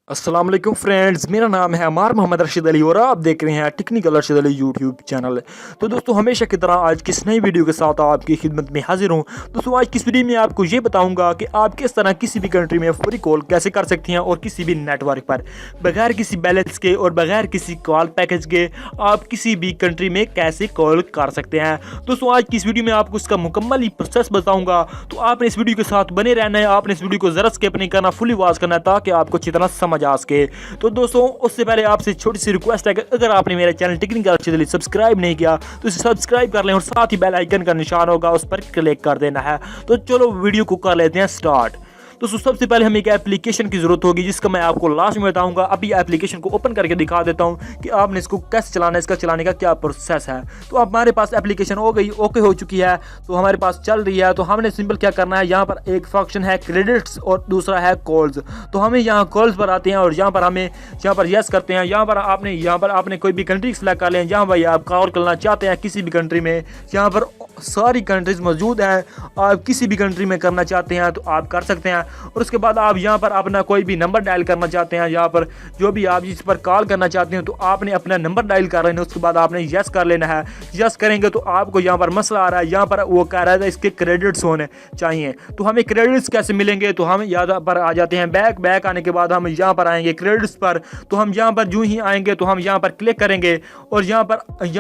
अस्सलाम वालेकुम फ्रेंड्स, मेरा नाम है अमार मोहम्मद रशीद अली और आप देख रहे हैं technical Rashid Ali YouTube channel. तो दोस्तों हमेशा की तरह आज किस नई वीडियो के साथ आपकी खिदमत में हाजिर हूं। दोस्तों आज किस वीडियो में आपको ये बताऊंगा कि आप किस तरह किसी भी कंट्री में फ्री कॉल कैसे कर सकती हैं और किसी भी नेटवर्क पर बगैर किसी बैलेंस के और बगैर किसी कॉल पैकेज के आप किसी भी कंट्री में कैसे कॉल कर सकते हैं। दोस्तों आज की इस वीडियो में आपको इसका मुकम्मल ही प्रोसेस बताऊँगा, तो आपने इस वीडियो के साथ बने रहना है। आपने इस वीडियो को ज़रा स्किप नहीं करना, फुली वॉच करना है ताकि आपको अच्छी तरह समझ आ सके। तो दोस्तों उससे पहले आपसे छोटी सी रिक्वेस्ट है कि अगर आपने मेरे चैनल टेक्निकल रशीद सब्सक्राइब नहीं किया तो इसे सब्सक्राइब कर लें और साथ ही बेल आइकन का निशान होगा उस पर क्लिक कर देना है। तो चलो वीडियो को कर लेते हैं स्टार्ट। तो सबसे पहले हमें एक एप्लीकेशन की ज़रूरत होगी जिसका मैं आपको लास्ट में बताऊंगा। अभी एप्लीकेशन को ओपन करके दिखा देता हूं कि आपने इसको कैसे चलाना है, इसका चलाने का क्या प्रोसेस है। तो अब हमारे पास एप्लीकेशन हो गई, ओके हो चुकी है, तो हमारे पास चल रही है। तो हमने सिंपल क्या करना है, यहाँ पर एक फंक्शन है क्रेडिट्स और दूसरा है कॉल्स। तो हमें यहाँ कॉल्स पर आते हैं और यहाँ पर यस करते हैं। यहाँ पर आपने कोई भी कंट्री सेलेक्ट कर लें जहाँ भाई आप कॉल करना चाहते हैं किसी भी कंट्री में। यहाँ पर सारी कंट्रीज मौजूद हैं, आप किसी भी कंट्री में करना चाहते हैं तो आप कर सकते हैं। और उसके बाद आप यहाँ पर अपना कोई भी नंबर डायल करना चाहते हैं, यहाँ पर जो भी आप जिस पर कॉल करना चाहते हैं तो आपने अपना नंबर डायल कर लेना है। उसके बाद आपने यस कर लेना है। यस करेंगे तो आपको यहाँ पर मसला आ रहा है, यहाँ पर वो कह रहा है इसके क्रेडिट्स होने चाहिए। तो हमें क्रेडिट्स कैसे मिलेंगे, तो हम यहाँ पर आ जाते हैं बैक आने के बाद हम यहाँ पर आएंगे क्रेडिट्स पर। तो हम यहाँ पर जो ही आएंगे तो हम यहाँ पर क्लिक करेंगे और यहाँ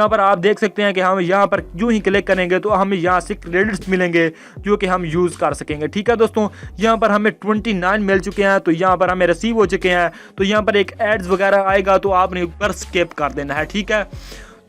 पर आप देख सकते हैं कि हम यहाँ पर जो ही क्लिक करेंगे तो हमें यहाँ से क्रेडिट्स मिलेंगे जो कि हम यूज़ कर सकेंगे। ठीक है दोस्तों, यहाँ पर हमें 29 मिल चुके हैं, तो यहाँ पर हमें रिसीव हो चुके हैं। तो यहाँ पर एक एड्स वगैरह आएगा तो आपने ऊपर स्किप कर देना है। ठीक है,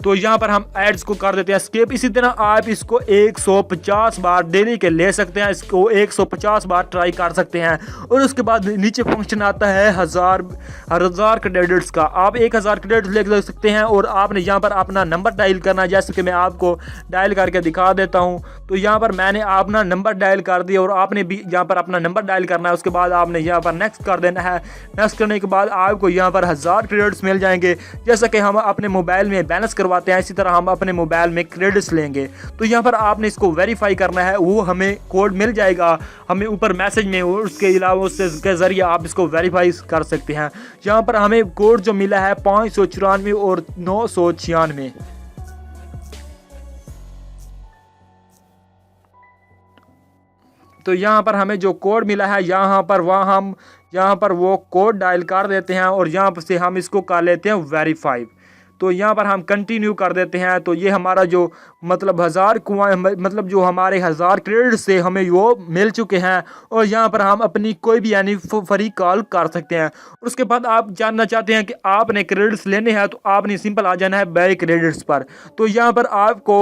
तो यहाँ पर हम एड्स को कर देते हैं स्किप। इसी तरह आप इसको 150 बार डेली के ले सकते हैं, इसको 150 बार ट्राई कर सकते हैं। और उसके बाद नीचे फंक्शन आता है हज़ार क्रेडिट्स का। आप 1000 क्रेडिट्स ले सकते हैं और आपने यहाँ पर अपना नंबर डायल करना है, जैसे कि मैं आपको डायल करके दिखा देता हूँ। तो यहाँ पर मैंने अपना नंबर डायल कर दिया और आपने भी यहाँ पर अपना नंबर डायल करना है। उसके बाद आपने यहाँ पर नेक्स्ट कर देना है। नेक्स्ट करने के बाद आपको यहाँ पर 1000 क्रेडिट्स मिल जाएंगे। जैसा कि हम अपने मोबाइल में बैलेंस करवाते हैं, इसी तरह हम अपने मोबाइल में क्रेडिट्स लेंगे। तो यहाँ पर आपने इसको वेरीफाई करना है, वो हमें कोड मिल जाएगा हमें ऊपर मैसेज में। उसके अलावा उसके ज़रिए आप इसको वेरीफाई कर सकते हैं। यहाँ पर हमें कोड जो मिला है 594 और 996। तो यहाँ पर हमें जो कोड मिला है यहाँ पर वो कोड डायल कर देते हैं और यहाँ से हम इसको कर लेते हैं वेरीफाई। तो यहाँ पर हम कंटिन्यू कर देते हैं। तो ये हमारा जो जो हमारे 1000 क्रेडिट से हमें वो मिल चुके हैं और यहाँ पर हम अपनी कोई भी यानी फ्री कॉल कर सकते हैं। उसके बाद आप जानना चाहते हैं कि आपने क्रेडिट्स लेने हैं तो आपने सिंपल आ जाना है बाय क्रेडिट्स पर। तो यहाँ पर आपको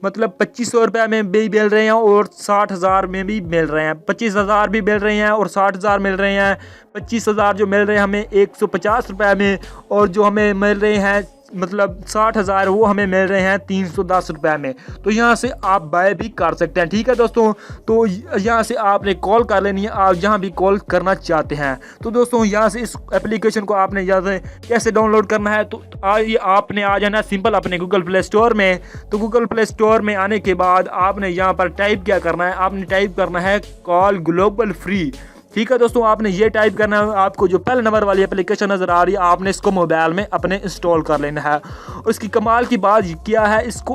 2500 रुपये में भी मिल रहे हैं और 60,000 में भी मिल रहे हैं, 25,000 भी मिल रहे हैं और 60,000 मिल रहे हैं। 25,000 जो मिल रहे हैं हमें 150 रुपये में और जो हमें मिल रहे हैं 60,000 वो हमें मिल रहे हैं 310 रुपये में। तो यहाँ से आप बाय भी कर सकते हैं। ठीक है दोस्तों, तो यहाँ से आपने कॉल कर लेनी है आप जहाँ भी कॉल करना चाहते हैं। तो दोस्तों यहाँ से इस एप्लीकेशन को आपने यहाँ से कैसे डाउनलोड करना है, तो आपने आ जाना सिंपल अपने गूगल प्ले स्टोर में। तो गूगल प्ले स्टोर में आने के बाद आपने यहाँ पर टाइप क्या करना है, आपने टाइप करना है कॉल ग्लोबल फ्री। ठीक है दोस्तों, आपने ये टाइप करना है। आपको जो पहले नंबर वाली एप्लीकेशन नज़र आ रही है आपने इसको मोबाइल में अपने इंस्टॉल कर लेना है। और इसकी कमाल की बात क्या है, इसको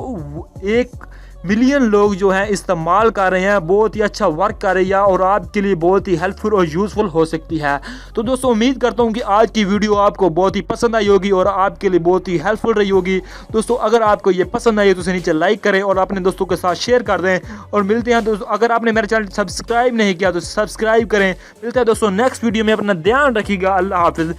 1 मिलियन लोग जो हैं इस्तेमाल कर रहे हैं, बहुत ही अच्छा वर्क कर रही है और आपके लिए बहुत ही हेल्पफुल और यूज़फुल हो सकती है। तो दोस्तों उम्मीद करता हूँ कि आज की वीडियो आपको बहुत ही पसंद आई होगी और आपके लिए बहुत ही हेल्पफुल रही होगी। दोस्तों अगर आपको ये पसंद आई तो उसे नीचे लाइक करें और अपने दोस्तों के साथ शेयर कर दें। और मिलते हैं दोस्तों, अगर आपने मेरा चैनल सब्सक्राइब नहीं किया तो सब्सक्राइब करें। मिलते हैं दोस्तों नेक्स्ट वीडियो में, अपना ध्यान रखिएगा। अल्लाह हाफिज़।